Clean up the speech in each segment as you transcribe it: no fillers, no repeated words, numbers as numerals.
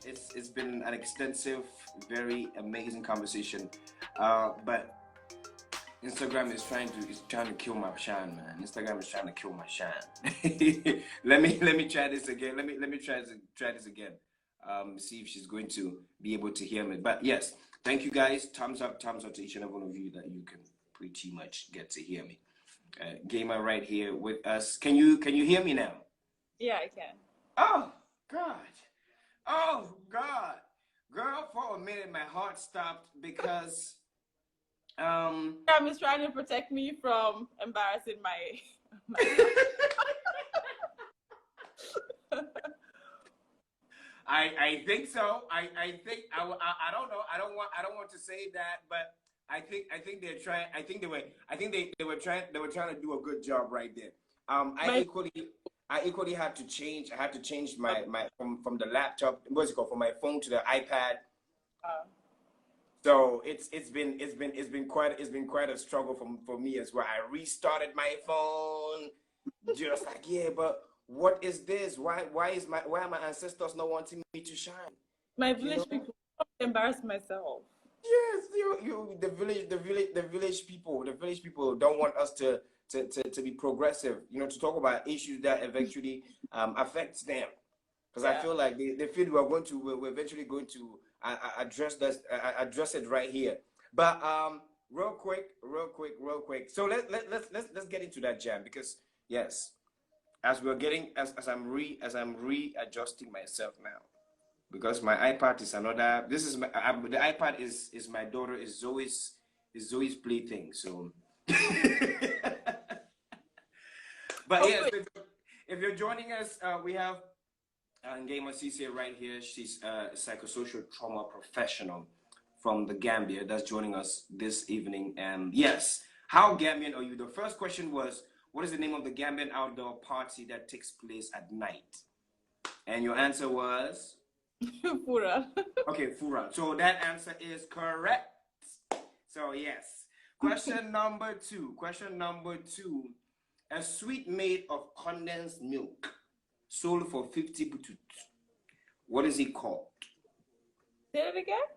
it's been an extensive, very amazing conversation. But Instagram is trying to kill my shine, man. Instagram is trying to kill my shine. let me try this again. Let me try this again. See if she's going to be able to hear me. But yes, thank you guys. Thumbs up to each and every one of you that you can pretty much get to hear me. Ngaima right here with us. Can you hear me now? Yeah, I can. Oh God. Oh God. Girl, for a minute my heart stopped because I'm just trying to protect me from embarrassing my I think so. I think I don't know. I don't want to say that, but I think they're trying. I think they were trying to do a good job right there. I equally had to change. I had to change my from the laptop. What's it called? From my phone to the iPad. So it's been quite a struggle for me as well. I restarted my phone, just like but what is this? Why are my ancestors not wanting me to shine? My village people, embarrass myself. Yes, the village people don't want us to be progressive. To talk about issues that eventually affects them, because I feel like they feel we're eventually going to address it right here. But real quick. So let's get into that jam, because yes, as I'm readjusting myself now, because my iPad is another. This is the iPad is my daughter is Zoe's plaything. So, but yes, if you're joining us, we have Ngaima Sesay right here. She's a psychosocial trauma professional from the Gambia that's joining us this evening. And yes, how Gambian are you? The first question was, what is the name of the Gambian outdoor party that takes place at night? And your answer was? Fura. Okay, Fura. So that answer is correct. So yes. Question number two. A sweet made of condensed milk sold for 50 butut. What is it called? Say it again.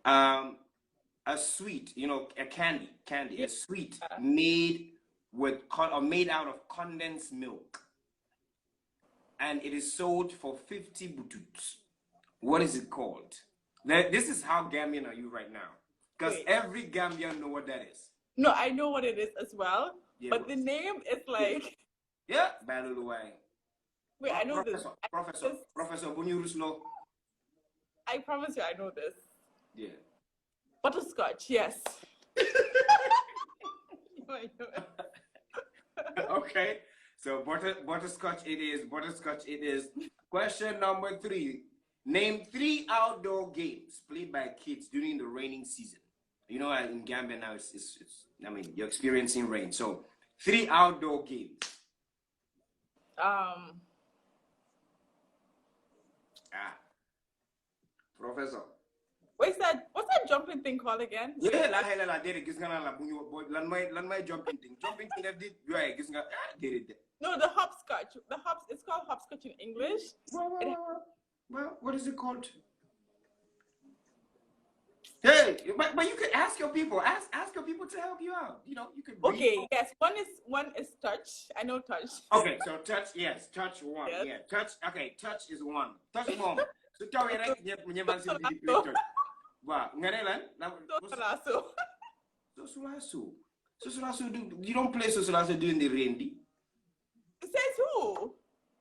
A sweet, a candy, a sweet made out of condensed milk, and it is sold for 50 butut. What is it called? This is how Gambian are you right now, because every Gambian know what that is. No, I know what it is as well, but the name is like Baluluwai. Wait, I know this. Professor Bunyuruslo. I promise you, I know this. Yeah. Butterscotch, yes. Okay, so butterscotch it is. Question number 3. Name 3 outdoor games played by kids during the raining season. In Gambia now, it's you're experiencing rain. So 3 outdoor games. Professor. What's that jumping thing called again? Yeah, la did it. Lan my jumping thing. Jumping thing that did did it. No, the hopscotch. It's called hopscotch in English. Well, what is it called? Hey, but you could ask your people. Ask your people to help you out. You could. Okay, yes. One is touch. I know touch. Okay, so touch. Yes, touch 1. Yes. Yeah, touch. Okay, touch is 1. Touch mom. So tell me right. Wow, Sosolaso. You don't play Sosolaso during the rain. It says who?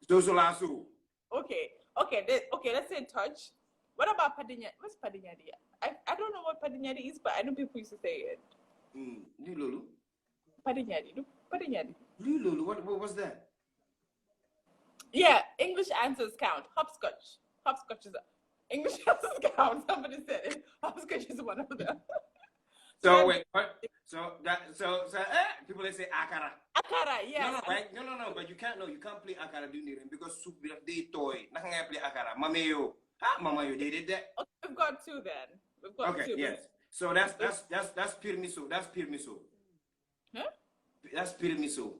Sosolaso. Okay. Let's say touch. What about Padinya? What's Padinyadi? I don't know what Padinyadi is, but I know people used to say it. Lulu. Padinyadi. Lulu. What was that? Yeah, English answers count. Hopscotch. Hopscotch is English answers count. Somebody said it. Hopscotch is one of them. So wait, what? So people say akara. Akara, yes. No, but you can't play akara during the rain because soup they toy. Nothing I play akara. Mama yo, they did that. Okay, we've got 2 then. We've got 2. Okay, yes. So that's pirmiso. That's pirmiso. Huh? That's pirmiso.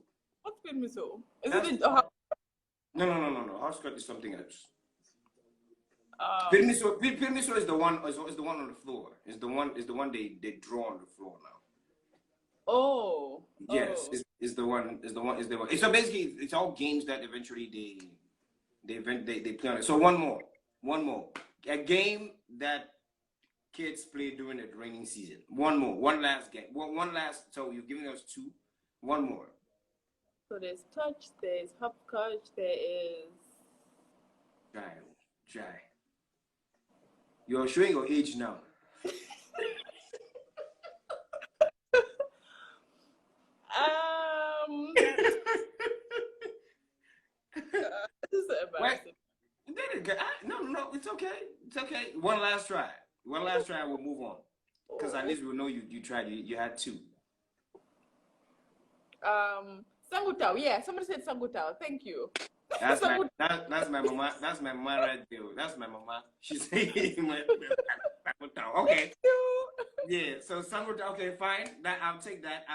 What's pirmiso? Is it No. Hopscotch is something else. Pirmiso is the one is the one on the floor. Is the one they draw on the floor now. Oh. Yes, is the one. So basically, it's all games that eventually they play on it. So one more, a game that kids play during the raining season. One last game. One last. So you're giving us two. One more. So there's touch, there's hopscotch, there is. Try. You're showing your age now. This is embarrassing. No, it's okay. One last try. We'll move on. Because at least we'll know you tried. You had two. Sangutao. Yeah, somebody said Sangutao. Thank you. That's my mama. That's my mama right there. That's my mama. She's saying Sangutao. Okay. Yeah. So Sangutao. Okay, fine. I'll take that.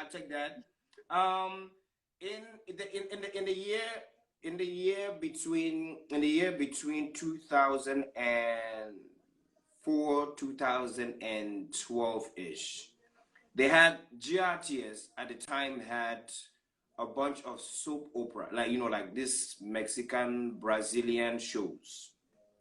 In the year between 2004 2012 ish, they had GRTS at the time had a bunch of soap opera, like this Mexican Brazilian shows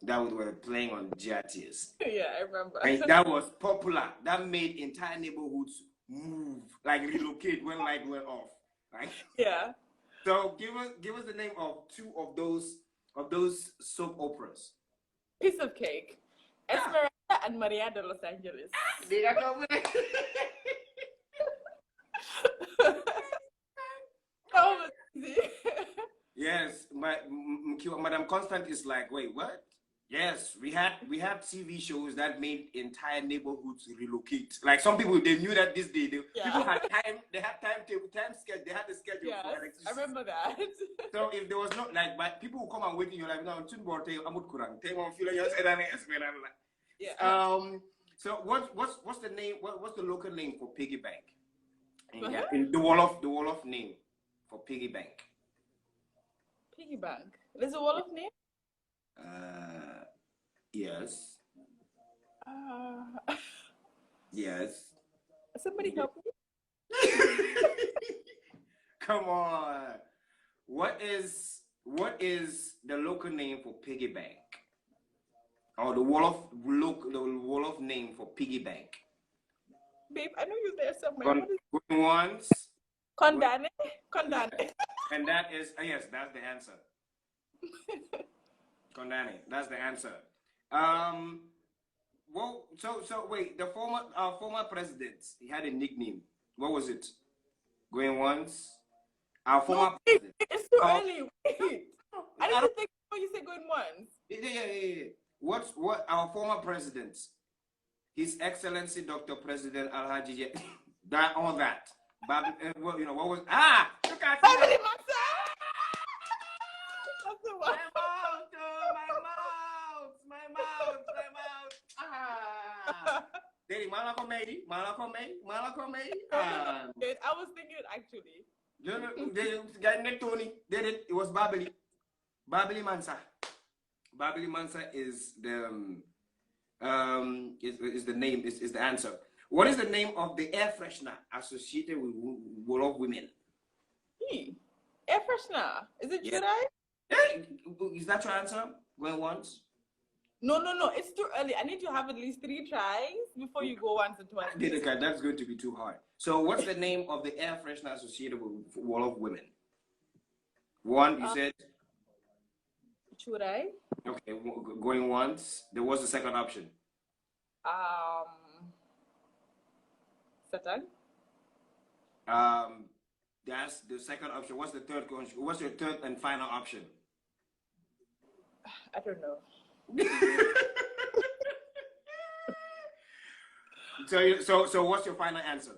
that were playing on GRTS. Yeah, I remember. And that was popular. That made entire neighborhoods move, relocate when light went off. Right? Yeah. So give us the name of two of those soap operas. Piece of cake. Esmeralda and Maria de Los Angeles. Oh, yes, Madame Constant is like, wait, what? Yes, we had TV shows that made entire neighborhoods relocate. Like some people, they knew that this day people had time. They had time schedule. They had the schedule. Yes, I remember that. So if there was not but people will come and wait, and you're like, no, yeah. So what's the name? What's the local name for piggy bank? In the Wolof name for piggy bank. Piggy bank. There's a Wolof name. Yes. Yes. Somebody help me. Come on. What is the local name for piggy bank? Or the Wolof name for piggy bank? Babe, I know you're there somewhere. Going once. Condane. And that is yes, that's the answer. Condane, that's the answer. Well, so wait, the former president, he had a nickname. What was it? Going once. Our former president. It's too early. Wait. I didn't think you said going once. Yeah. What our former president, His Excellency Dr. President Alhaji, that all that. But what was look at Family Master. That's the one. My mouth. Daddy, Malakome. I was thinking actually. Tony did it. It was Babili Mansa. Babili Mansa is the is the name, is the answer. What is the name of the air freshener associated with Wolof women? Air freshener. Is it July? Is that your answer? Going once? No. It's too early. I need to have at least 3 tries before you go once or twice. That's going to be too hard. So what's the name of the air freshener associated with Wolof women? One, you said? Churai. Okay, going once. There was the second option. Satan. That's the second option. What's the third? What's your third and final option? I don't know. So what's your final answer?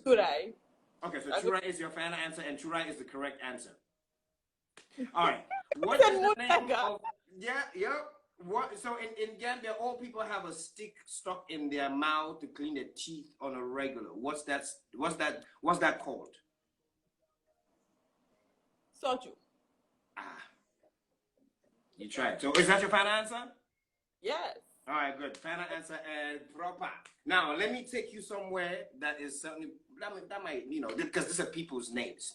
Churai. Okay, so Churai is your final answer, and Churai is the correct answer. All right. What is the name of? Yeah. What? So in Gambia, all people have a stick stuck in their mouth to clean their teeth on a regular. What's that called? Soju. You tried. So is that your final answer? Yes. All right, good. Final answer and proper. Now, let me take you somewhere that is certainly, that might, because these are people's names.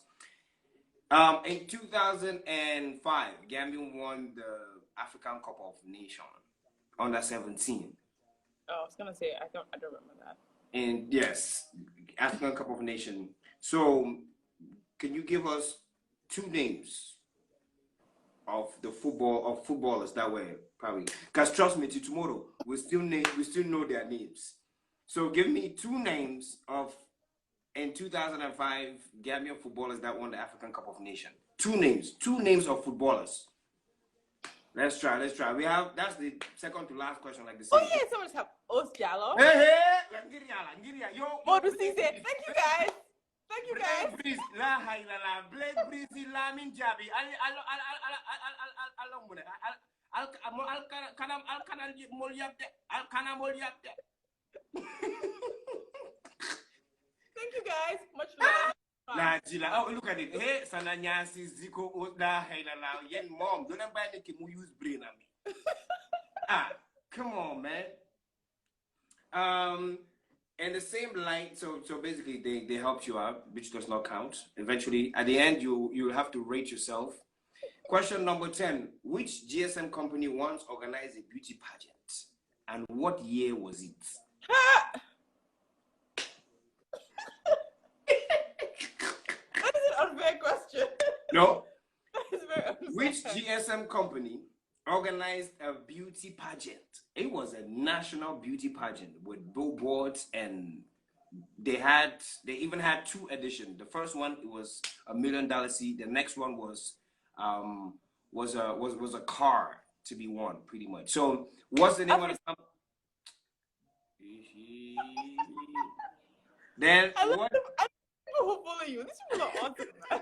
In 2005, Gambia won the African Cup of Nations under 17. Oh, I was gonna say I don't remember that. And yes, African Cup of Nations. So, can you give us two names of footballers that were probably? Because trust me, tomorrow we still know their names. So, give me two names of in 2005 Gambian footballers that won the African Cup of Nations. Two names of footballers. Let's try. That's the second to last question, like the same. Oh yeah, someone's help. Jallo. Hey, yo. Modu Sise. Thank you guys. Thank you guys. Breeze, la hailala, Blake Breezy, Lamin Jabi, Thank you guys. Much love. Nah, Gila. Oh, look at it. Hey, Sananyasi, Ziko, Oda, Hailala, Yen mom. Don't buy the Kim use brain on me. Come on, man. And the same light, so basically they helped you out, which does not count. Eventually, at the end, you have to rate yourself. Question number 10. Which GSM company once organized a beauty pageant? And what year was it? That is an unfair question. No. That is very unfair. Which GSM company organized a beauty pageant? It was a national beauty pageant with billboards, and they even had two editions. The first one, it was $1 million seat. The next one was a car to be won, pretty much. So what's the name of the company? Then what? People who follow you. These people are awesome, man.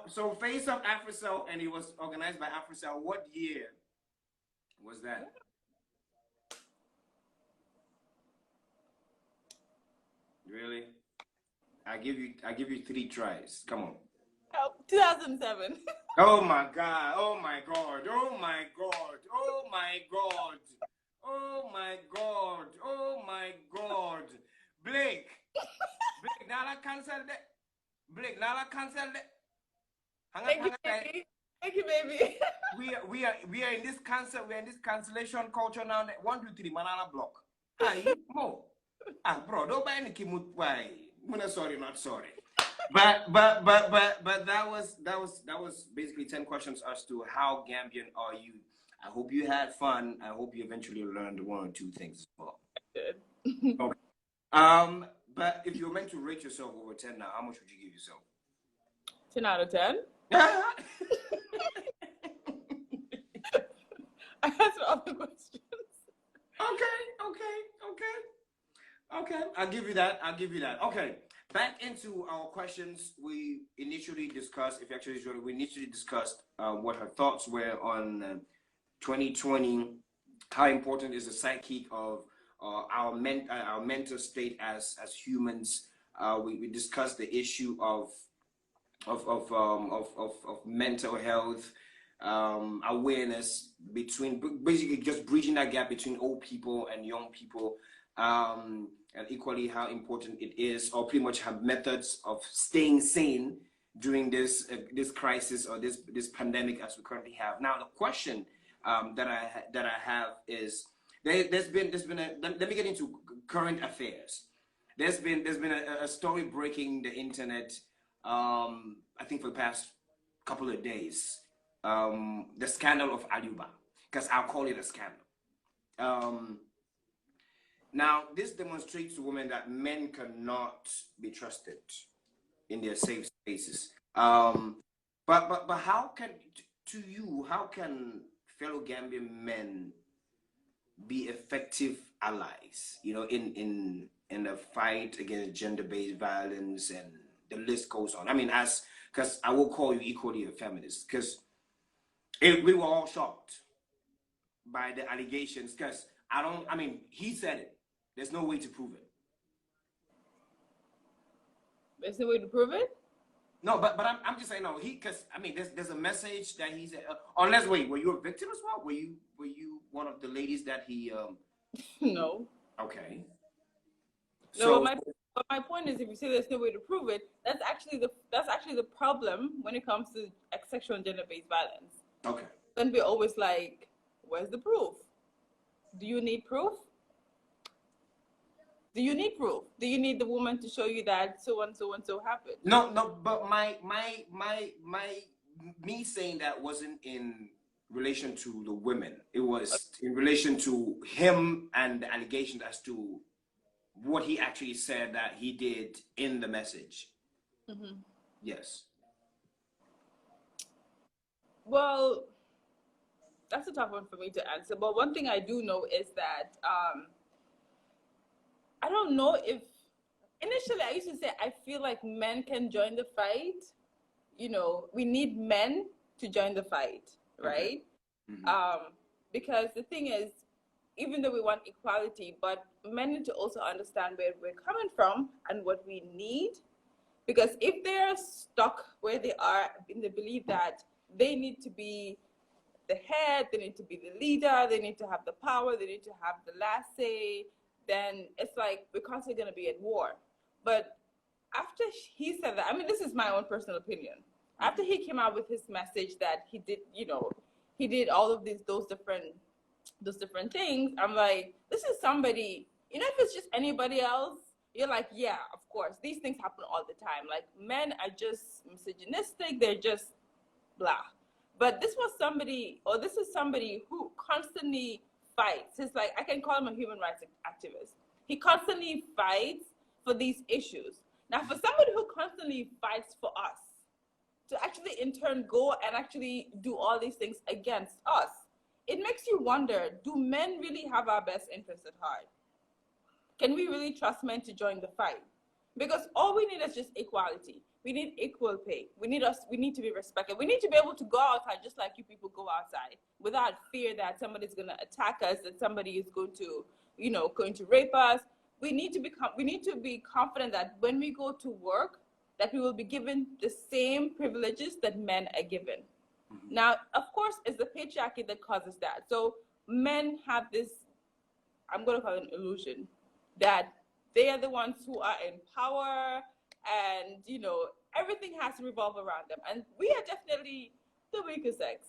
So Face Up AfriCell, and it was organized by AfriCell. What year was that? Really? I give you 3 tries. Come on. Oh, 2007. Oh my God! Oh my God! Oh my God! Oh my God! Oh my God! Oh my God! Blake, now I cancel that. Blake, now I cancel that. Thank you, baby. Thank you, baby. We are in this cancellation culture now. 1, 2, 3, manana block. Aye, mo. Bro, don't buy any kimut. Why? Sorry, not sorry. But that was basically 10 questions as to how Gambian are you. I hope you had fun. I hope you eventually learned 1 or 2 things as well. Good. Okay. But if you were meant to rate yourself over 10 now, how much would you give yourself? 10 out of 10. I answered all the questions. Okay. I'll give you that. Okay. Back into our questions. We initially discussed, what her thoughts were on 2020, how important is the psyche of our mental state as humans. We discussed the issue of mental health, awareness, between basically just bridging that gap between old people and young people, and equally how important it is, or pretty much have methods of staying sane during this crisis or this pandemic as we currently have. Now the question that I have is, there's been let me get into current affairs. There's been a story breaking the internet, I think for the past couple of days, the scandal of Aluba, because I'll call it a scandal. Now, this demonstrates to women that men cannot be trusted in their safe spaces. But how can fellow Gambian men be effective allies, in the fight against gender-based violence, and the list goes on. I mean, because I will call you equally a feminist, because we were all shocked by the allegations, because he said it. There's no way to prove it. There's no way to prove it? No, but I'm just saying no. Because I mean, there's a message that he's. Unless wait, were you a victim as well? Were you one of the ladies that he? No. Okay. No, So but my point is, if you say there's no way to prove it, that's actually the problem when it comes to sexual and gender-based violence. okay. Then we're always like, where's the proof? Do you need proof? Do you need proof? Do you need the woman to show you that so and so and so happened? No, no. But me saying that wasn't in relation to the women. It was in relation to him and the allegations as to what he actually said that he did in the message. Mm-hmm. Yes. Well, that's a tough one for me to answer. But one thing I do know is that I don't know if initially I used to say I feel like men can join the fight. You know, we need men to join the fight, right? Okay. Mm-hmm. Because the thing is, even though we want equality, but men need to also understand where we're coming from and what we need. Because if they're stuck where they are in the belief that they need to be the head, they need to be the leader, they need to have the power, they need to have the last say, then it's like we're constantly going to be at war. But after he said that, I mean, this is my own personal opinion. After he came out with his message that he did, you know, he did all of those different things, I'm like, this is somebody, you know, if it's just anybody else, you're like, yeah, of course, these things happen all the time. Like, men are just misogynistic, they're just blah. But this is somebody who constantly fights. It's like, I can call him a human rights activist. He constantly fights for these issues. Now, for somebody who constantly fights for us, to actually in turn go and actually do all these things against us, it makes you wonder, do men really have our best interests at heart? Can we really trust men to join the fight? Because all we need is just equality. We need equal pay. We need to be respected. We need to be able to go outside just like you people go outside without fear that somebody's going to attack us, that somebody is going to rape us. We need to be confident that when we go to work, that we will be given the same privileges that men are given. Mm-hmm. Now, of course, it's the patriarchy that causes that. So men have this, I'm going to call it an illusion, that they are the ones who are in power and, you know, everything has to revolve around them. And we are definitely the weaker sex.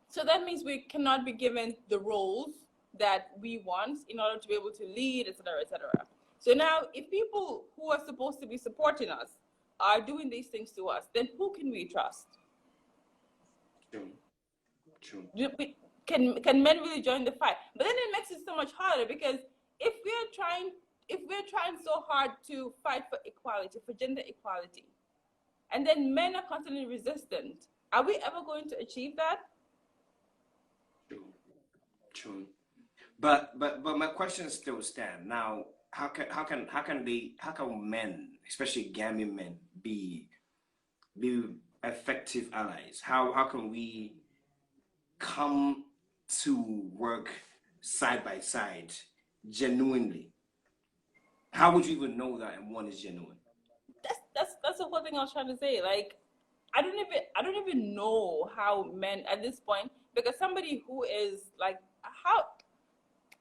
So that means we cannot be given the roles that we want in order to be able to lead, etc., etc. So now, if people who are supposed to be supporting us are doing these things to us, then who can we trust? True. Can men really join the fight? But then it makes it so much harder, because if we're trying so hard to fight for equality, for gender equality, and then men are constantly resistant, are we ever going to achieve that? True. But my questions still stand. Now, how can men, especially Gambian men, be effective allies? How can we come to work side by side genuinely? How would you even know that one is genuine? That's the whole thing I was trying to say. Like, I don't even know how men at this point, because somebody who is like, how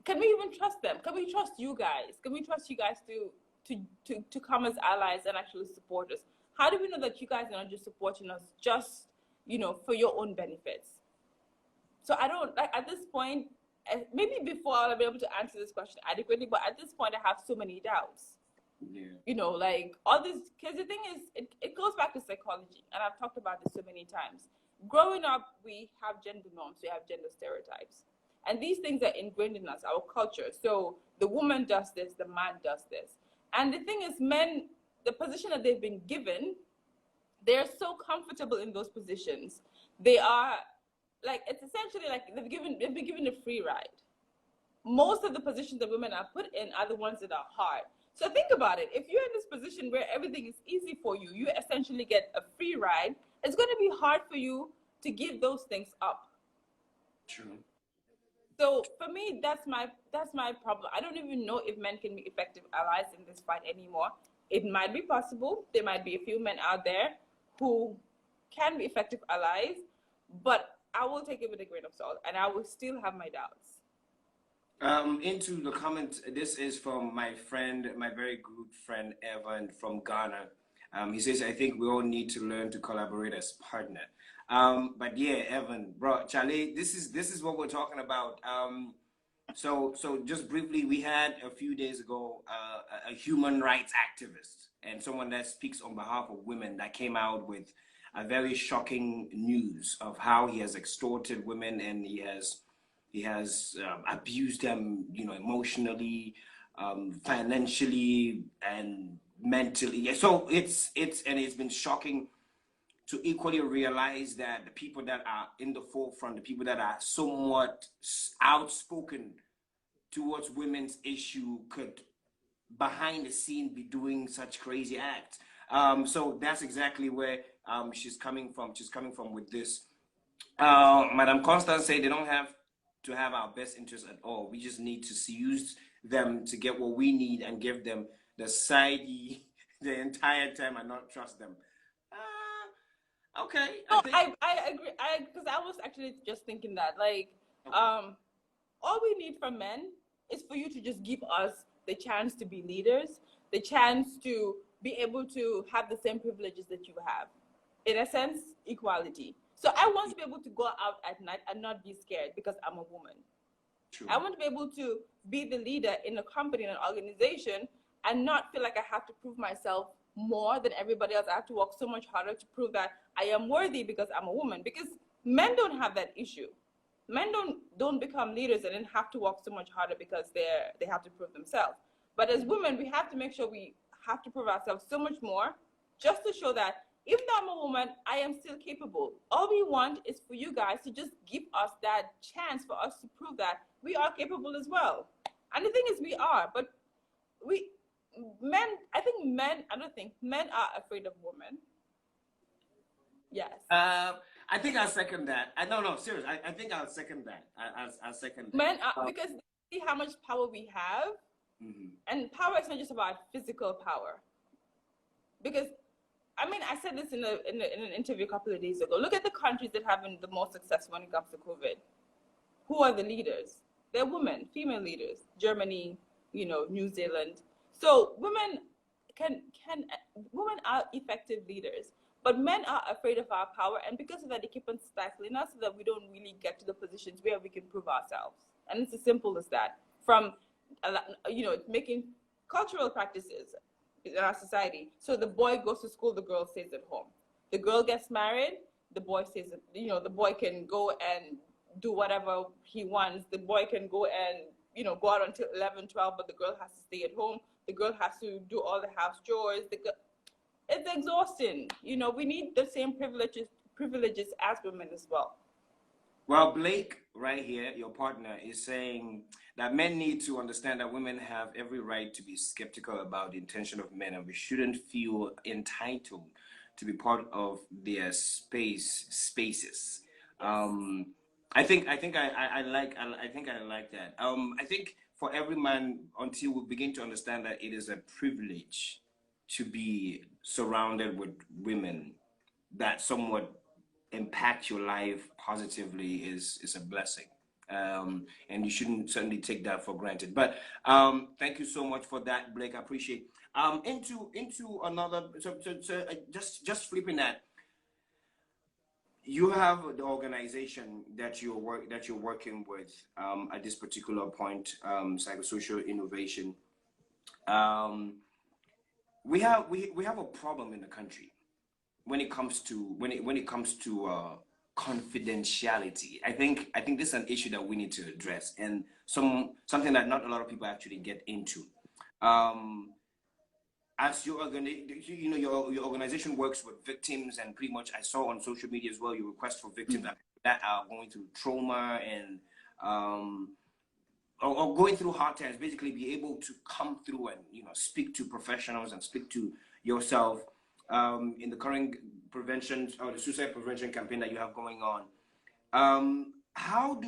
can we even trust them? Can we trust you guys? Can we trust you guys to come as allies and actually support us? How do we know that you guys are not just supporting us just, you know, for your own benefits? So I don't, like, at this point, maybe before I'll be able to answer this question adequately, but at this point I have so many doubts. Yeah. You know, like all this, because the thing is, it goes back to psychology, and I've talked about this so many times. Growing up, we have gender norms, we have gender stereotypes, and these things are ingrained in us, our culture. So the woman does this, the man does this, and the thing is, men, the position that they've been given, they're so comfortable in those positions. They are like, it's essentially like they've been given a free ride. Most of the positions that women are put in are the ones that are hard. So think about it. If you're in this position where everything is easy for you, you essentially get a free ride. It's going to be hard for you to give those things up. True. So for me, that's my problem. I don't even know if men can be effective allies in this fight anymore. It might be possible. There might be a few men out there who can be effective allies, but I will take it with a grain of salt, and I will still have my doubts. Into the comment, this is from my friend, my very good friend Evan from Ghana. He says, I think we all need to learn to collaborate as partner. But yeah, Evan, bro, Charlie, this is what we're talking about. So just briefly, we had a few days ago a human rights activist and someone that speaks on behalf of women that came out with a very shocking news of how he has extorted women and he has abused them, emotionally, financially, and mentally. Yeah, so it's been shocking to equally realize that the people that are in the forefront, the people that are somewhat outspoken towards women's issue could behind the scene be doing such crazy acts. So that's exactly where she's coming from. She's coming from with this. Madam Constance said they don't have to have our best interests at all. We just need to use them to get what we need and give them the side the entire time and not trust them. Okay. No, I agree. Because I was actually just thinking that, like, okay. All we need from men is for you to just give us the chance to be leaders, the chance to be able to have the same privileges that you have. In a sense, equality. So I want to be able to go out at night and not be scared because I'm a woman. True. I want to be able to be the leader in a company, in an organization, and not feel like I have to prove myself more than everybody else. I have to work so much harder to prove that I am worthy because I'm a woman. Because men don't have that issue. Men don't become leaders and then have to work so much harder because they have to prove themselves. But as women, we have to make sure we have to prove ourselves so much more just to show that even though I'm a woman, I am still capable. All we want is for you guys to just give us that chance for us to prove that we are capable as well. And the thing is, we are. But I don't think men are afraid of women. Yes. I think I'll second that. No, seriously. I think I'll second that. I'll second that. Men are, because they see how much power we have. Mm-hmm. And power is not just about physical power. Because, I mean, I said this in an interview a couple of days ago. Look at the countries that have been the most successful when it comes to COVID. Who are the leaders? They're women, female leaders. Germany, New Zealand. So women are effective leaders. But men are afraid of our power, and because of that, they keep on stifling us so that we don't really get to the positions where we can prove ourselves. And it's as simple as that. From, making cultural practices in our society. So the boy goes to school, the girl stays at home. The girl gets married, the boy stays at, the boy can go and do whatever he wants. The boy can go and, go out until 11, 12, but the girl has to stay at home. The girl has to do all the house chores. It's exhausting. We need the same privileges as women as well. Well, Blake, right here, your partner, is saying that men need to understand that women have every right to be skeptical about the intention of men, and we shouldn't feel entitled to be part of their spaces. Yes. I think I like that. I think for every man, until we begin to understand that it is a privilege to be surrounded with women that somewhat impact your life positively is a blessing. And you shouldn't certainly take that for granted. But thank you so much for that, Blake. I appreciate. Into another. So just flipping that. You have the organization that you're working with at this particular point, psychosocial innovation. We have a problem in the country when it comes to confidentiality. I think this is an issue that we need to address, and something that not a lot of people actually get into. As your organization works with victims, and pretty much I saw on social media as well, you request for victims that are going through trauma and or going through hard times, basically be able to come through and speak to professionals and speak to yourself in the current prevention or the suicide prevention campaign that you have going on. How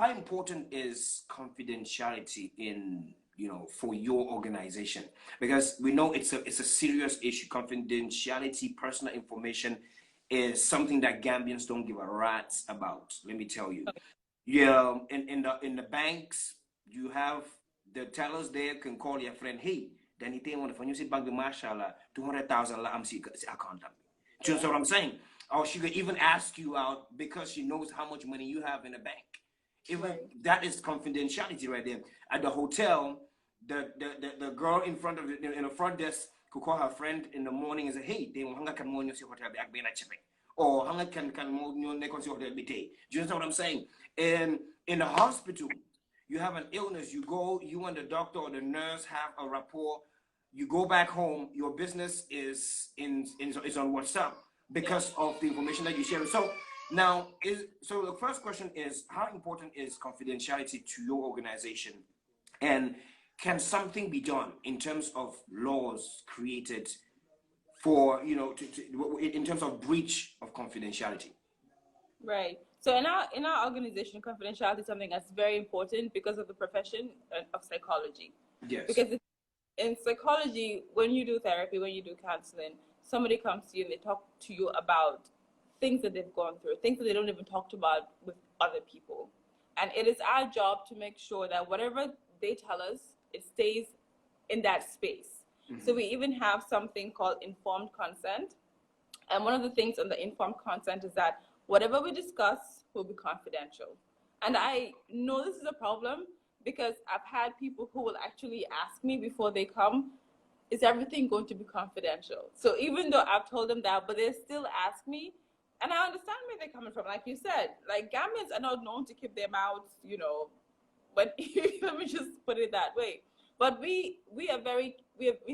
important is confidentiality in for your organization? Because we know it's a serious issue. Confidentiality, personal information is something that Gambians don't give a rat's about. Let me tell you. Yeah, in the banks, you have the tellers there can call your friend, hey, then he want when you sit back the mashallah, 200,000 I'm see account. Do you know what I'm saying? Or she could even ask you out because she knows how much money you have in the bank. Even that is confidentiality right there. At the hotel, the girl in front of in the front desk could call her friend in the morning and say, hey, they want can more hotel back being a check. Or hanga can more hotel be day. Do you know what I'm saying? And in the hospital, you have an illness, you go, you and the doctor or the nurse have a rapport, you go back home, your business is on WhatsApp because of the information that you share. So now, so the first question is, how important is confidentiality to your organization? And can something be done in terms of laws created for, in terms of breach of confidentiality? Right. So in our organization, confidentiality is something that's very important because of the profession of psychology. Yes. Because in psychology, when you do therapy, when you do counseling, somebody comes to you and they talk to you about things that they've gone through, things that they don't even talk about with other people. And it is our job to make sure that whatever they tell us, it stays in that space. Mm-hmm. So we even have something called informed consent. And one of the things on the informed consent is that whatever we discuss will be confidential. And I know this is a problem because I've had people who will actually ask me before they come, is everything going to be confidential? So even though I've told them that, but they still ask me, and I understand where they're coming from. Like you said, like Gambians are not known to keep their mouths, but let me just put it that way. But we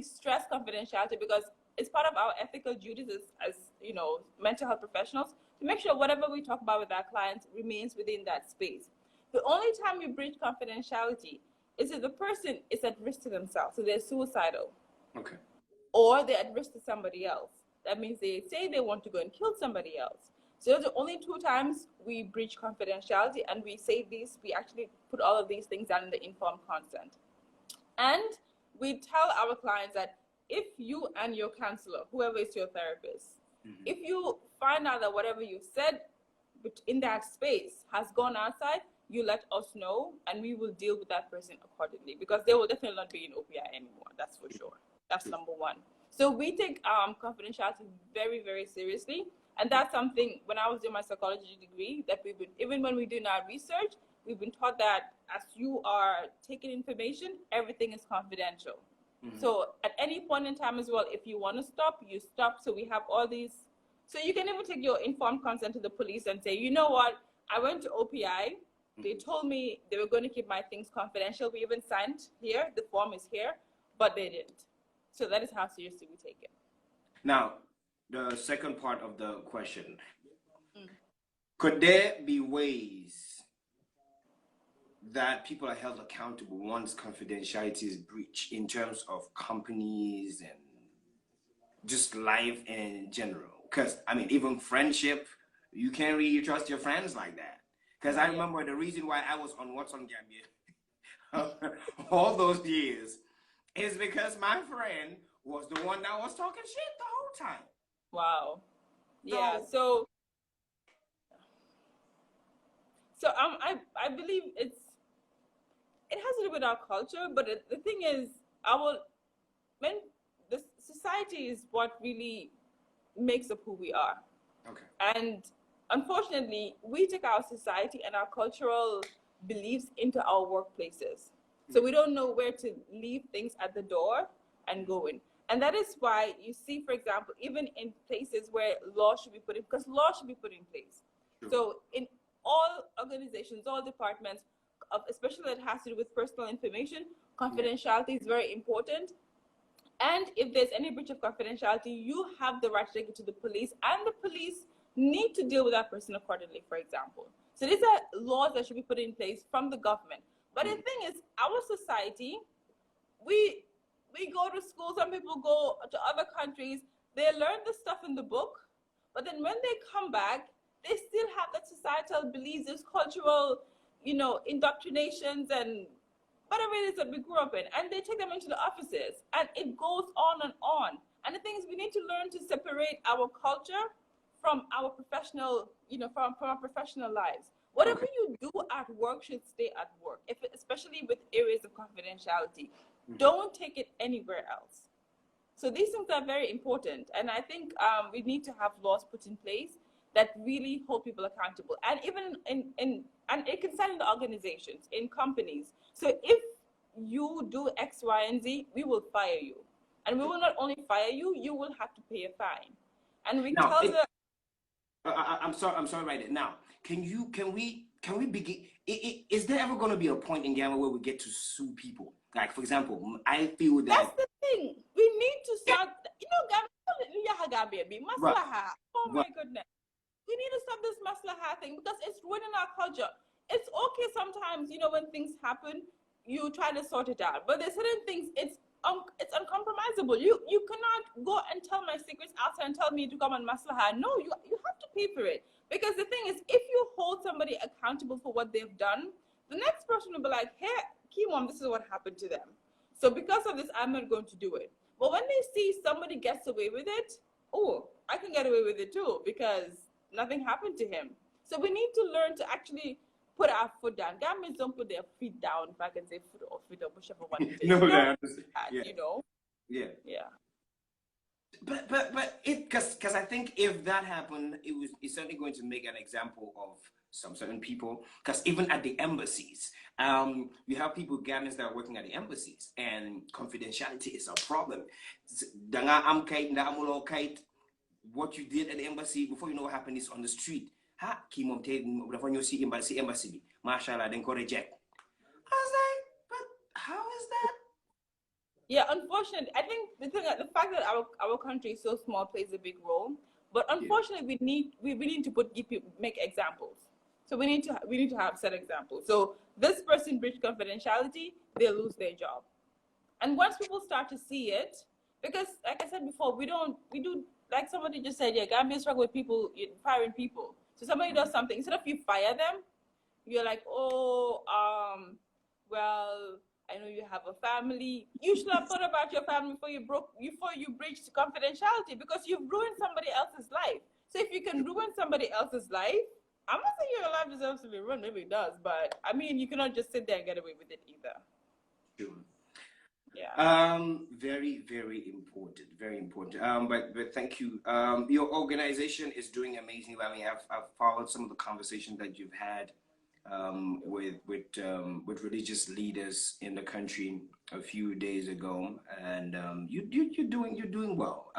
stress confidentiality because it's part of our ethical duties as mental health professionals to make sure whatever we talk about with our clients remains within that space. The only time you breach confidentiality is if the person is at risk to themselves, so they're suicidal. Okay. Or they're at risk to somebody else. That means they say they want to go and kill somebody else. So those are the only two times we breach confidentiality, and we actually put all of these things down in the informed consent. And we tell our clients that if you and your counselor, whoever is your therapist, mm-hmm. if you find out that whatever you said in that space has gone outside, you let us know, and we will deal with that person accordingly, because they will definitely not be in OPI anymore. That's for sure. That's number one. So we take confidentiality very, very seriously. And that's something, when I was doing my psychology degree, that even when we're doing our research, we've been taught that as you are taking information, everything is confidential. Mm-hmm. So at any point in time as well, if you want to stop, you stop. So we have all these. So you can even take your informed consent to the police and say, you know what, I went to OPI. They told me they were going to keep my things confidential. We even signed here, the form is here, but they didn't. So that is how seriously we take it. Now, the second part of the question. Could there be ways that people are held accountable once confidentiality is breached in terms of companies and just life in general? Because, even friendship, you can't really trust your friends like that. Because I remember the reason why I was on What's on Gambia all those years is because my friend was the one that was talking shit the whole time. Wow. Yeah. So I believe it has to do with our culture, but the thing is, when the society is what really makes up who we are. Okay. And unfortunately, we take our society and our cultural beliefs into our workplaces. So we don't know where to leave things at the door and go in. And that is why you see, for example, even in places where law should be put in, because law should be put in place. Sure. So in all organizations, all departments, especially that has to do with personal information, confidentiality is very important. And if there's any breach of confidentiality, you have the right to take it to the police, and the police need to deal with that person accordingly, for example. So these are laws that should be put in place from the government. But the thing is, our society, we go to school, some people go to other countries, they learn the stuff in the book, but then when they come back, they still have that societal beliefs, this cultural, indoctrinations and whatever it is that we grew up in, and they take them into the offices, and it goes on and on. And the thing is, we need to learn to separate our culture from our professional, from our professional lives. Whatever you do at work should stay at work, especially with areas of confidentiality. Don't take it anywhere else. So these things are very important, and I think we need to have laws put in place that really hold people accountable, and even and it can stand in the organizations, in companies. So if you do X, Y, and Z, we will fire you, and we will not only fire you, you will have to pay a fine. And we tell the. I'm sorry, right now. Can we begin? Is there ever going to be a point in Ghana where we get to sue people? Like, for example, I feel that that's the thing. We need to start. Gambia, maslaha. Oh my goodness. We need to stop this maslaha thing because it's ruining our culture. It's okay sometimes, when things happen, you try to sort it out. But there's certain things, it's uncompromisable. You cannot go and tell my secrets outside and tell me to come on maslaha. No, you have to pay for it. Because the thing is, if you hold somebody accountable for what they've done, the next person will be like, hey, Kimom, this is what happened to them. So because of this, I'm not going to do it. But when they see somebody gets away with it, oh, I can get away with it too because nothing happened to him. So we need to learn to actually put our foot down. Gambians don't put their feet down, if I can say foot or feet or whichever one it is. No, yeah. Yeah. Yeah. But because I think if that happened, it's certainly going to make an example of some certain people. Because even at the embassies, you have people, Ghanaians, that are working at the embassies, and confidentiality is a problem. What you did at the embassy, before you know what happened, is on the street. Ha, Kimom, when you see embassy, mashallah, then go reject. I was like, but how is that? Yeah, unfortunately, I think the fact that our country is so small plays a big role. But unfortunately, we need to make examples. So we need to have set examples. So this person breached confidentiality, they lose their job. And once people start to see it, because like I said before, we do, like somebody just said, yeah, Gambia struggle with people firing people. So somebody does something, instead of you fire them, you're like, oh, well, I know you have a family. You should have thought about your family before you breached confidentiality, because you've ruined somebody else's life. So if you can ruin somebody else's life, I'm not saying your life deserves to be ruined. Maybe it does, but I mean, you cannot just sit there and get away with it either. Sure. Yeah. Very, very important. Very important. But thank you. Your organization is doing amazing. I mean, I've followed some of the conversations that you've had with religious leaders in the country a few days ago, and you're doing well.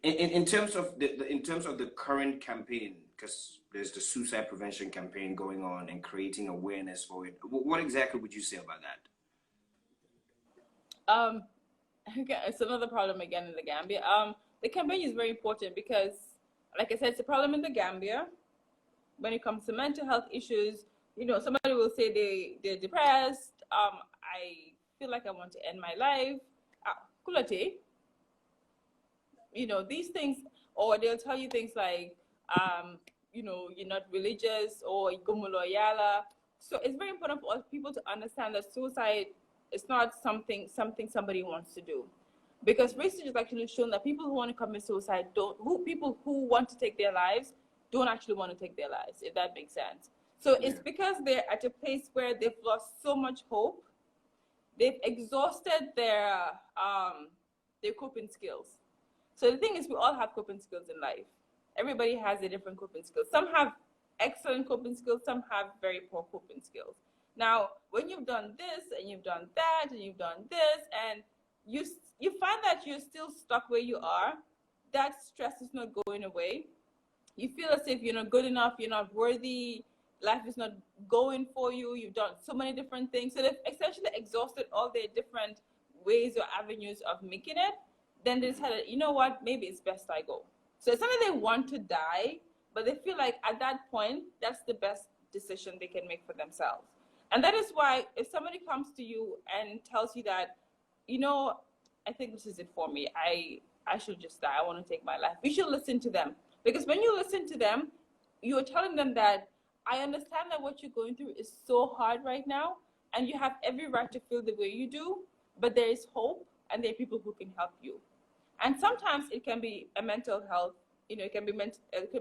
In terms of the current campaign, because there's the suicide prevention campaign going on and creating awareness for it. What exactly would you say about that? It's another problem again in the Gambia. The campaign is very important because, like I said, it's a problem in the Gambia when it comes to mental health issues. Somebody will say they're depressed. I feel like I want to end my life. Kulate. These things, or they'll tell you things like, you're not religious, or igumuloyala. So it's very important for people to understand that suicide is not something somebody wants to do, because research has actually shown that people who want to commit suicide people who want to take their lives don't actually want to take their lives, if that makes sense. So it's because they're at a place where they've lost so much hope, they've exhausted their coping skills. So the thing is, we all have coping skills in life. Everybody has a different coping skills. Some have excellent coping skills, some have very poor coping skills. Now, when you've done this and you've done that and you've done this, and you find that you're still stuck where you are, that stress is not going away. You feel as if you're not good enough, you're not worthy, life is not going for you, you've done so many different things. So they've essentially exhausted all their different ways or avenues of making it. Then they decided, you know what, maybe it's best I go. So it's not that they want to die, but they feel like at that point, that's the best decision they can make for themselves. And that is why if somebody comes to you and tells you that, I think this is it for me, I should just die, I want to take my life, you should listen to them. Because when you listen to them, you're telling them that I understand that what you're going through is so hard right now, and you have every right to feel the way you do, but there is hope, and there are people who can help you. And sometimes it can be a mental health, it can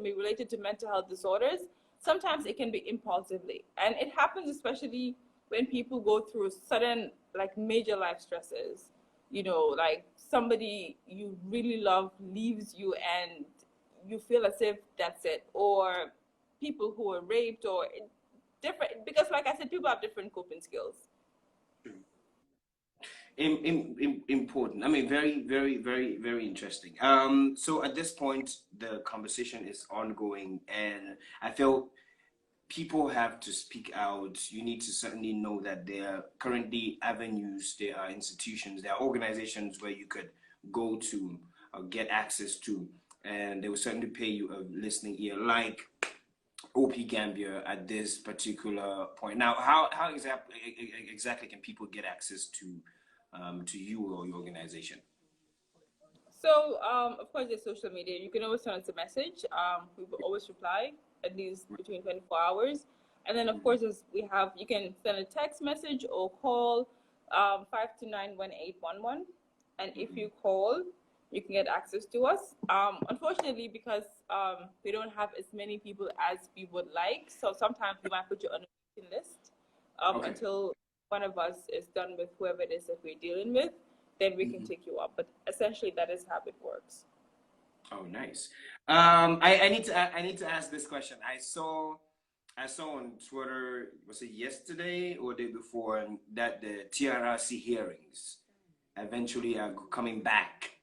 be related to mental health disorders. Sometimes it can be impulsively, and it happens especially when people go through sudden, like, major life stresses. Like somebody you really love leaves you, and you feel as if that's it. Or people who are raped, or different, because like I said, people have different coping skills. Important. I mean, very, very, very, very interesting. So at this point, the conversation is ongoing, and I feel people have to speak out. You need to certainly know that there are currently avenues, there are institutions, there are organizations where you could go to or get access to, and they will certainly pay you a listening ear, like OP Gambia at this particular point. Now, how exactly can people get access to you or your organization? So, of course, there's social media. You can always send us a message. We will always reply at least between 24 hours. And then, of course, you can send a text message or call 529-1811. And if you call, you can get access to us. Unfortunately, because we don't have as many people as we would like, so sometimes we might put you on a waiting list until one of us is done with whoever it is that we're dealing with. Then we can take you up. But essentially, that is how it works. Oh, nice. I need to ask this question. I saw on Twitter, was it yesterday or the day before, that the TRRC hearings eventually are coming back,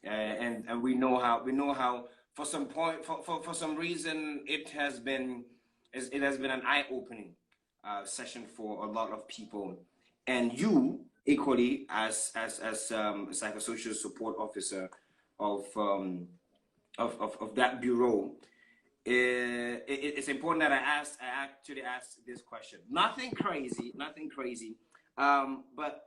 and we know how for some reason it has been an eye-opening session for a lot of people, and you equally as a psychosocial support officer of that bureau. It's important that I actually ask this question. Nothing crazy, but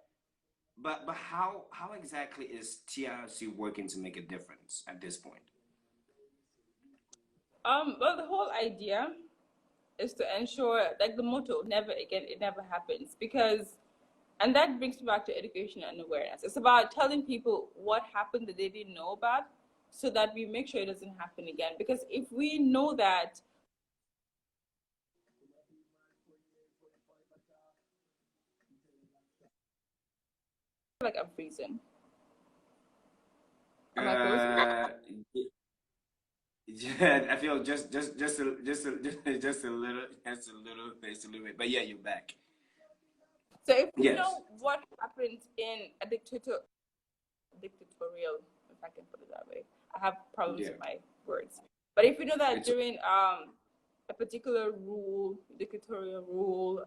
how exactly is TRC working to make a difference at this point? Well, the whole idea is to ensure, like the motto, never again, it never happens, and that brings me back to education and awareness. It's about telling people what happened that they didn't know about, so that we make sure it doesn't happen again. Because if we know that, like, I'm freezing. Am I frozen? Yeah, I feel just a little bit, but yeah, you're back. So if you know what happened in a dictatorial, if I can put it that way, I have problems with my words. But if you know that during a particular dictatorial rule,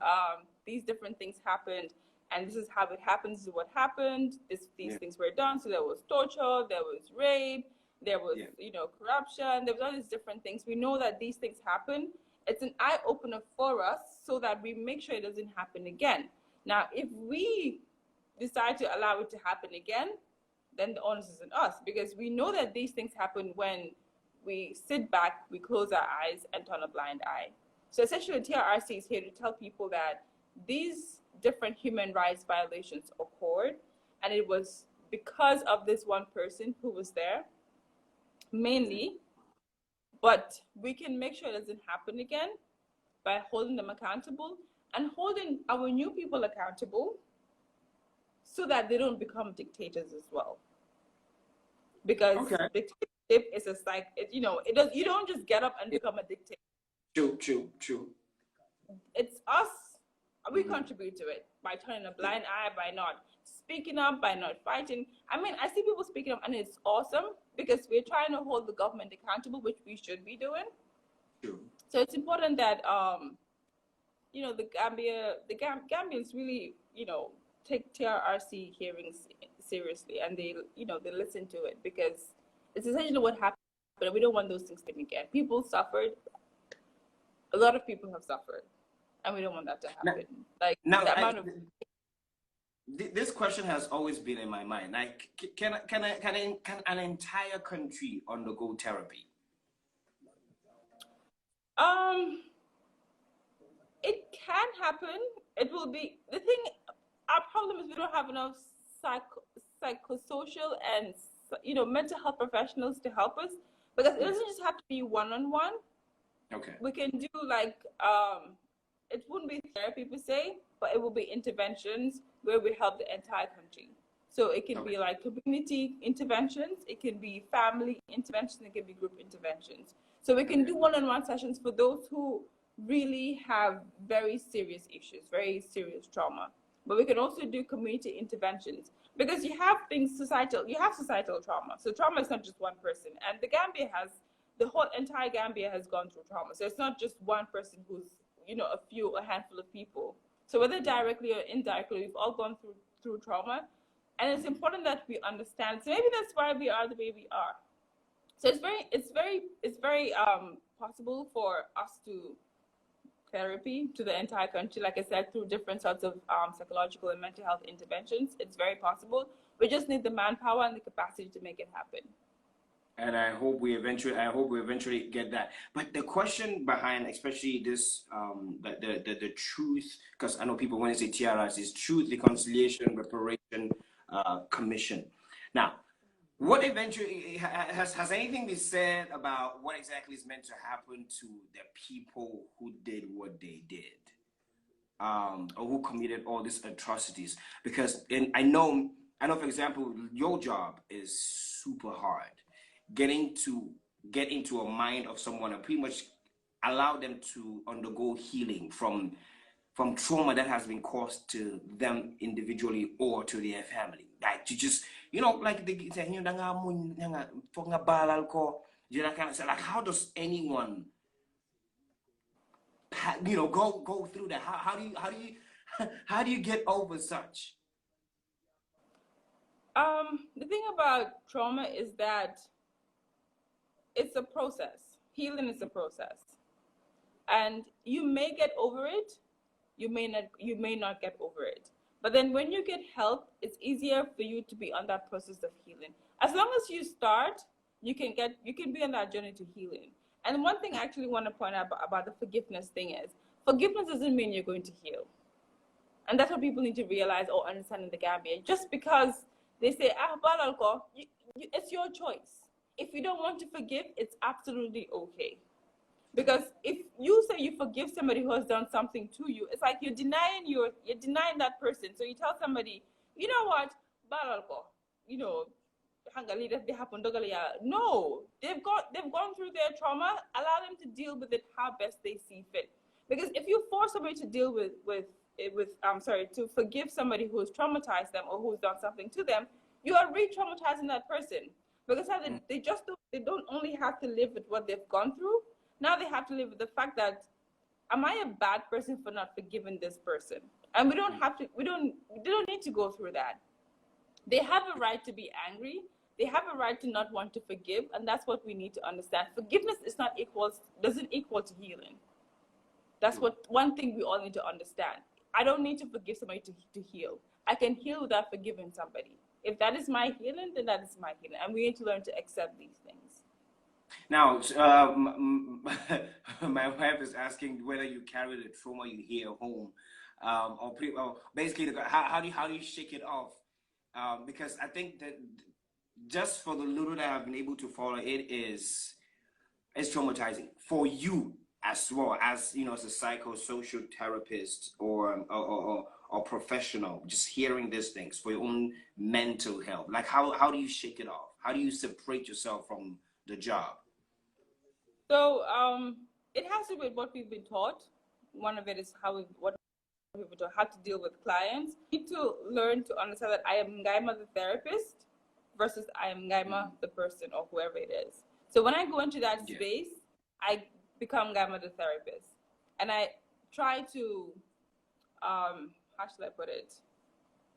these different things happened, and this is how it happens, this is what happened, these things were done. So there was torture, there was rape, there was corruption, there was all these different things. We know that these things happen. It's an eye-opener for us, so that we make sure it doesn't happen again. Now, if we decide to allow it to happen again, then the onus is on us, because we know that these things happen when we sit back, we close our eyes, and turn a blind eye. So essentially, TRRC is here to tell people that these different human rights violations occurred, and it was because of this one person who was there, mainly, but we can make sure it doesn't happen again by holding them accountable and holding our new people accountable, so that they don't become dictators as well. Because dictatorship is a you don't just get up and become a dictator. True. It's us. We contribute to it by turning a blind eye, by not speaking up, by not fighting. I mean, I see people speaking up, and it's awesome, because we're trying to hold the government accountable, which we should be doing. True. So it's important that the Gambians really take TRRC hearings seriously, and they listen to it, because it's essentially what happened, and we don't want those things to happen again. People suffered. A lot of people have suffered, and we don't want that to happen. This question has always been in my mind. Like, can an entire country undergo therapy? It can happen. It will be the thing. Our problem is we don't have enough psychosocial and mental health professionals to help us, because it doesn't just have to be one-on-one. Okay. We can do like it wouldn't be therapy per se, but it will be interventions where we help the entire country. So it can be like community interventions, it can be family interventions, it can be group interventions. So we can do one-on-one sessions for those who really have very serious issues, very serious trauma. But we can also do community interventions, because you have societal trauma. So trauma is not just one person. And the whole entire Gambia has gone through trauma. So it's not just one person who's, a handful of people. So whether directly or indirectly, we've all gone through trauma. And it's important that we understand. So maybe that's why we are the way we are. So it's very possible for us to therapy to the entire country, like I said, through different sorts of psychological and mental health interventions. It's very possible. We just need the manpower and the capacity to make it happen. And I hope we eventually get that. But the question behind, especially this, the truth, because I know people when they say TRS is Truth, Reconciliation, Reparation Commission. Now, what eventually has anything been said about what exactly is meant to happen to the people who did what they did, or who committed all these atrocities? Because I know, for example, your job is super hard. Get into a mind of someone and pretty much allow them to undergo healing from trauma that has been caused to them individually or to their family. Like to just, like they say, like how does anyone go through that? How do you get over such? The thing about trauma is that it's a process. Healing is a process. And you may get over it, you may not get over it. But then when you get help, it's easier for you to be on that process of healing. As long as you start, you can be on that journey to healing. And one thing I actually want to point out about the forgiveness thing is, forgiveness doesn't mean you're going to heal. And that's what people need to realize or understand in the Gambia. Just because they say, it's your choice. If you don't want to forgive, it's absolutely okay. Because if you say you forgive somebody who has done something to you, it's like you're denying that person. So you tell somebody, you know what, no, they've gone through their trauma. Allow them to deal with it how best they see fit. Because if you force somebody to deal to forgive somebody who has traumatized them or who's done something to them, you are re-traumatizing that person. Because they don't only have to live with what they've gone through. Now they have to live with the fact that, am I a bad person for not forgiving this person? And they don't need to go through that. They have a right to be angry. They have a right to not want to forgive. And that's what we need to understand. Forgiveness doesn't equal to healing. That's one thing we all need to understand. I don't need to forgive somebody to heal. I can heal without forgiving somebody. If that is my healing, then that is my healing. And we need to learn to accept these things. Now, my wife is asking whether you carry the trauma you hear home, or basically, how do you shake it off? Because I think that just for the little that I've been able to follow, it's traumatizing for you as well as as a psychosocial therapist or professional. Just hearing these things for your own mental health, like how do you shake it off? How do you separate yourself from the job? So it has to do with what we've been taught. One of it is how we've been taught how to deal with clients. You need to learn to understand that I am Ngaima the therapist versus I am Ngaima the person or whoever it is. So when I go into that space, I become Ngaima the therapist. And I try to, how should I put it?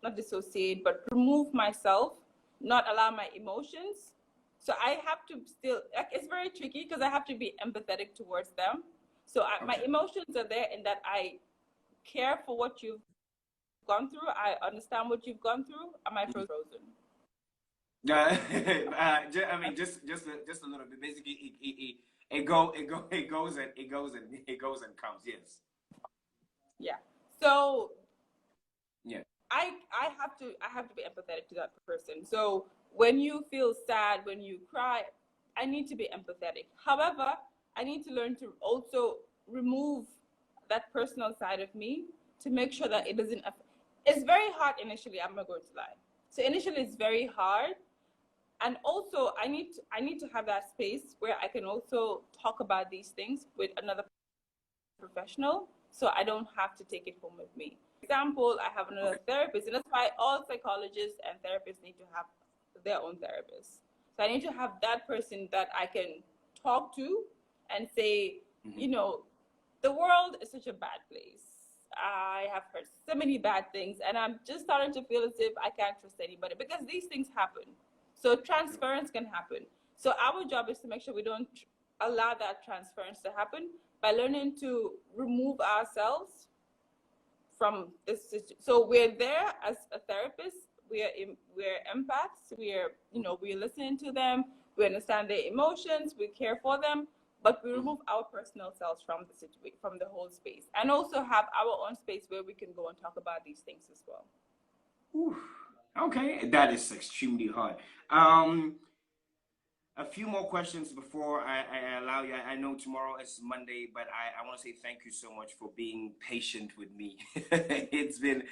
Not dissociate, but remove myself, not allow my emotions. So I have to still, it's very tricky because I have to be empathetic towards them. So my emotions are there in that I care for what you've gone through. I understand what you've gone through. Am I frozen? I mean, just a little bit. Basically, it goes and comes. Yes. Yeah. So Yeah. I have to be empathetic to that person. So when you feel sad, when you cry, I need to be empathetic. However, I need to learn to also remove that personal side of me to make sure that it doesn't it's very hard initially, I'm not going to lie. So initially it's very hard. And also I need to have that space where I can also talk about these things with another professional, so I don't have to take it home with me. For example, I have another therapist, and that's why all psychologists and therapists need to have their own therapist. So I need to have that person that I can talk to and say, you know, the world is such a bad place. I have heard so many bad things, and I'm just starting to feel as if I can't trust anybody because these things happen. So transference can happen. So our job is to make sure we don't allow that transference to happen by learning to remove ourselves from this situation. So we're there as a therapist. We're empaths. We're listening to them. We understand their emotions. We care for them, but we remove our personal selves from the situation, from the whole space, and also have our own space where we can go and talk about these things as well. Ooh, okay, that is extremely hard. A few more questions before I allow you. I know tomorrow is Monday, but I want to say thank you so much for being patient with me. It's been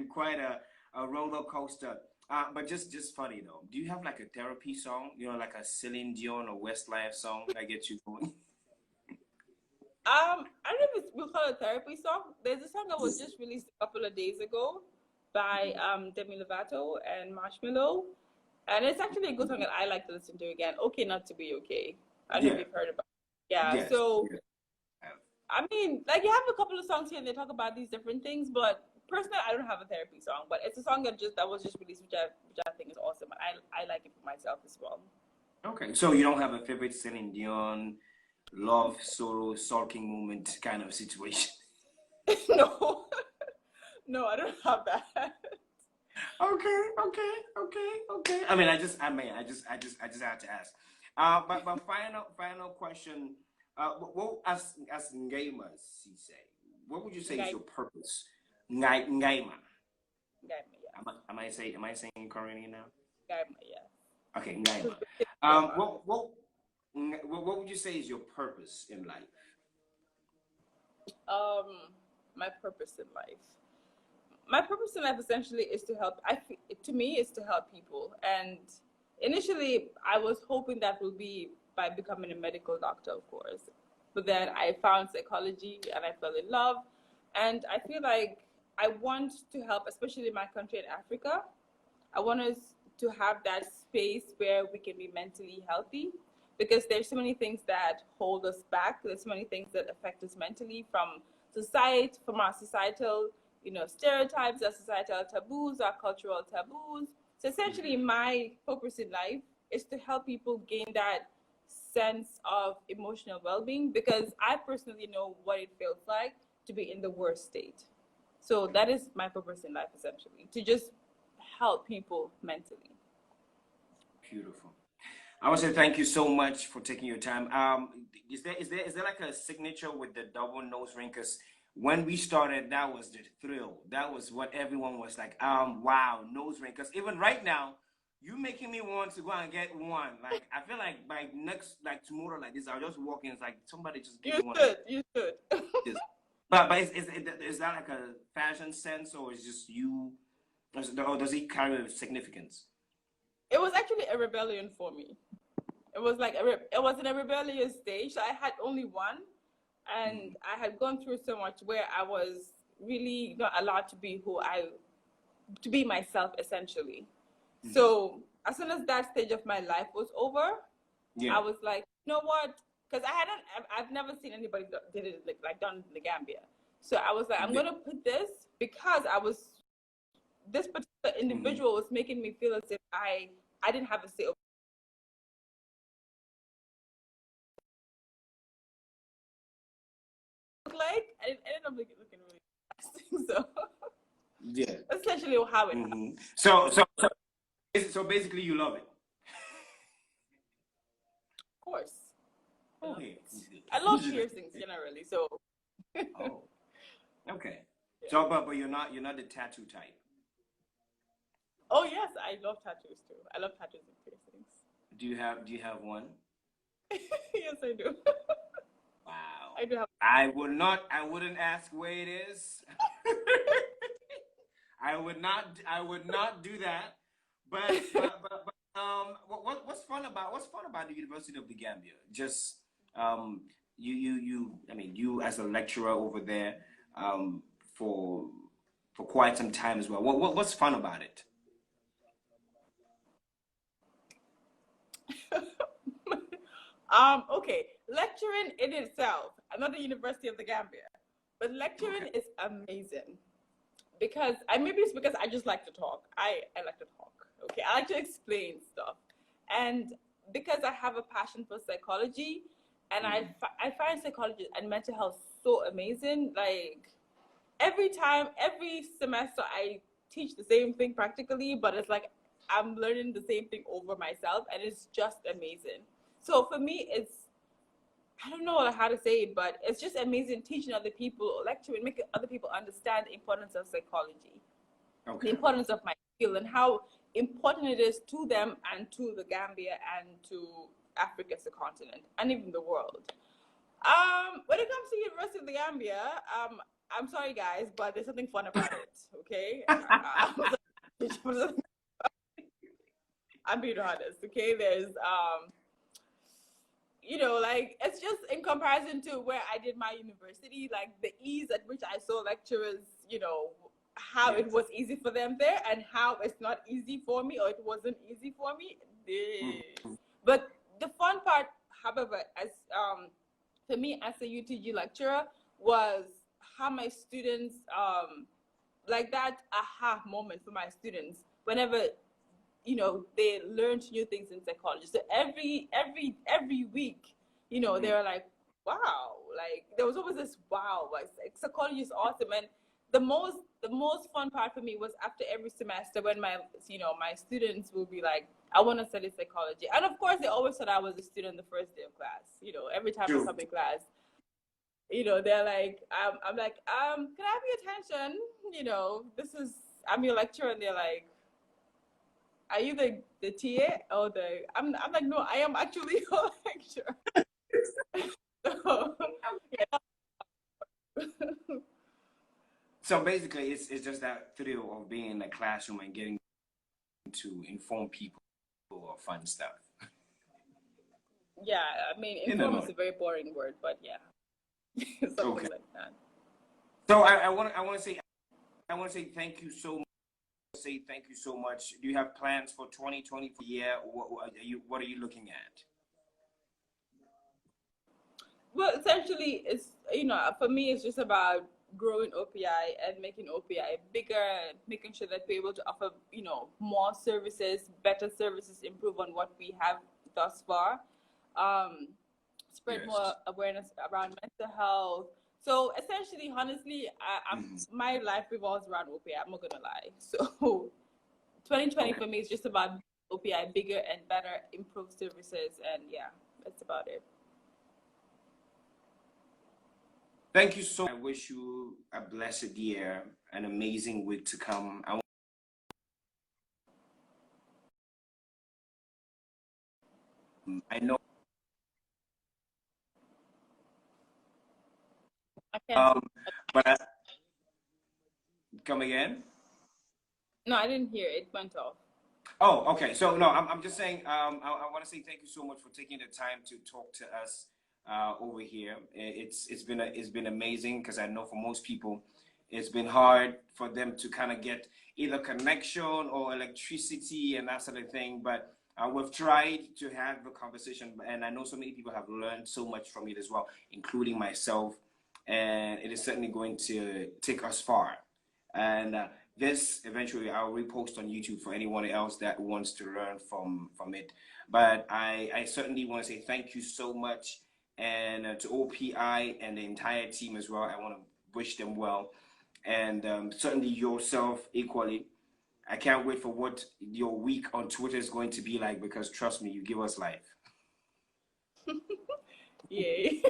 quite a roller coaster. But just funny though. Do you have like a therapy song? You know, like a Celine Dion or Westlife song that gets you going? I don't know if we call it a therapy song. There's a song that was just released a couple of days ago by Demi Lovato and Marshmello. And it's actually a good song that I like to listen to again. Okay, not to be okay. I don't know if you've heard about it. Yeah. Yes. So Yes. I mean, like, you have a couple of songs here and they talk about these different things, but personally I don't have a therapy song. But it's a song that was just released, which I think is awesome. And I like it for myself as well. Okay. So you don't have a favorite Celine Dion love, sorrow, sulking moment kind of situation? No. No, I don't have that. Okay. I just had to ask. But final question. What as Ngaima Sesay, what would you say is your purpose? Ngaima. Ngaima, yeah. Am I saying correctly now? Ngaima, yeah. Okay, Ngaima. What would you say is your purpose in life? My purpose in life. My purpose in life essentially is to help. To me, is to help people. And initially, I was hoping that will be by becoming a medical doctor, of course. But then I found psychology and I fell in love. And I feel like I want to help, especially in my country in Africa. I want us to have that space where we can be mentally healthy, because there's so many things that hold us back. There's so many things that affect us mentally, from society, from our societal, stereotypes, our societal taboos, our cultural taboos. So essentially, my purpose in life is to help people gain that sense of emotional well-being, because I personally know what it feels like to be in the worst state. So that is my purpose in life, essentially, to just help people mentally. Beautiful. I want to say thank you so much for taking your time. Is there like a signature with the double nose ring? Because when we started, that was the thrill. That was what everyone was like, wow, nose ring. Because even right now, you making me want to go and get one. Like, I feel like by next, like tomorrow, like this, I'll just walk in. It's like somebody just give me one. You should. Yes. But is that like a fashion sense, or is just you, or does it carry a significance? It was actually a rebellion for me. It was like it was in a rebellious stage. So I had only one, and I had gone through so much where I was really not allowed to be myself, essentially. So as soon as that stage of my life was over, I was like, you know what? Because I've never seen anybody did it like done in the Gambia. So I was like, I'm gonna put this, because this particular individual was making me feel as if I didn't have a say over. Like, I ended up looking really interesting. So that's essentially how it happened. So basically, you love it. Of course. Okay. I love piercings generally. So. Oh. Okay. Yeah. So, but you're not the tattoo type. Oh yes, I love tattoos too. I love tattoos and piercings. Do you have one? Yes, I do. Wow. I do have. I wouldn't ask where it is. I would not do that. What's fun about the University of the Gambia? Just I mean, you as a lecturer over there, um, for quite some time as well. What's fun about it? Okay, lecturing in itself. I'm not the University of the Gambia, but lecturing Okay. is amazing because maybe it's because I just like to talk. I like to talk. Okay, I like to explain stuff, and because I have a passion for psychology, and Mhm. I find psychology and mental health so amazing. Like every semester, I teach the same thing practically, but it's like I'm learning the same thing over myself, and it's just amazing. So for me, I don't know how to say it, but it's just amazing teaching other people, lecturing, making other people understand the importance of psychology, the Okay. importance of my skill, and how important it is to them and to the Gambia and to Africa as a continent and even the world. When it comes to University of the Gambia, I'm sorry guys, but there's something fun about it. Okay, I'm being honest. Okay, there's like it's just in comparison to where I did my university, like the ease at which I saw lecturers, how Yes. it was easy for them there and how it's not easy for me or it wasn't easy for me. Mhm. But the fun part, however, as for me as a UTG lecturer, was how my students like that aha moment for my students whenever they learned new things in psychology. So every week, they Mhm. were like, wow, like there was always this wow, like psychology is awesome. And the most fun part for me was after every semester when my students will be like, I want to study psychology. And of course they always thought I was a student the first day of class. Every time I True. come in class, they're like, I'm like, can I have your attention? This is I'm your lecturer, and they're like, are you the TA or the? I'm like, no, I am actually your lecturer. So, yeah. So basically, it's just that thrill of being in a classroom and getting to inform people of fun stuff. Yeah, I mean, In a inform is note. a very boring word, but yeah, something Okay. like that. So I want to say thank you so much. Say thank you so much. Do you have plans for 2020 for the year? What are you looking at? Well, essentially, it's for me, it's just about growing OPI and making OPI bigger, making sure that we're able to offer more services, better services, improve on what we have thus far, um, spread more Yes. awareness around mental health. So essentially, honestly, Mhm. my life revolves around OPI. I'm not gonna lie. So 2020 Okay. for me is just about OPI bigger and better, improved services, and yeah, that's about it. Thank you so much. I wish you a blessed year, an amazing week to come. I know. I can't. Um, but come again. No, I didn't hear it. It went off. Oh, okay. So no, I'm just saying. I want to say thank you so much for taking the time to talk to us over here. It's been amazing because I know for most people, it's been hard for them to kind of get either connection or electricity and that sort of thing. But we've tried to have the conversation, and I know so many people have learned so much from it as well, including myself. And it is certainly going to take us far. And this eventually I'll repost on YouTube for anyone else that wants to learn from it. But I certainly want to say thank you so much, and to OPI and the entire team as well. I want to wish them well, and certainly yourself equally. I can't wait for what your week on Twitter is going to be like, because trust me, you give us life. Yay.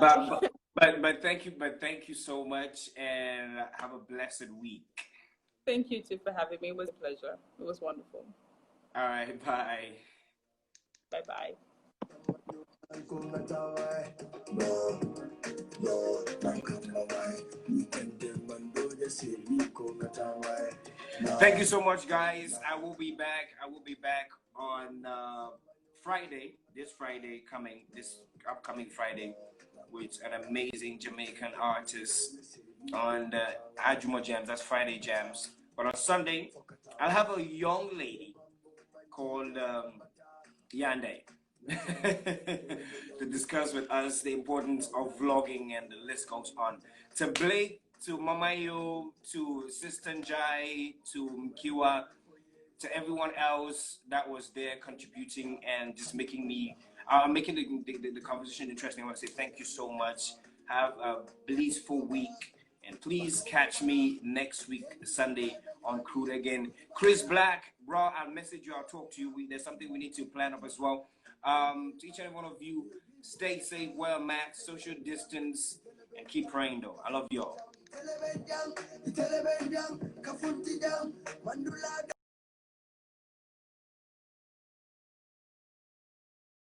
Sorry. But thank you so much, and have a blessed week. Thank you too for having me. It was a pleasure. It was wonderful. All right, bye. Bye bye. Thank you so much, guys. I will be back on Friday. This upcoming Friday, with an amazing Jamaican artist on the Ajuma Jams. That's Friday Jams. But on Sunday, I'll have a young lady called Yande to discuss with us the importance of vlogging, and the list goes on. To Blake, to Mamayo, to Sister Njai, to Mkiwa, to everyone else that was there contributing and just making the conversation interesting, I want to say thank you so much. Have a blissful week, and please catch me next week Sunday on Crude again. Chris Black, bro, I'll message you, I'll talk to you. There's something we need to plan up as well. To each and every one of you, stay safe, wear a mask, social distance, and keep praying though. I love y'all.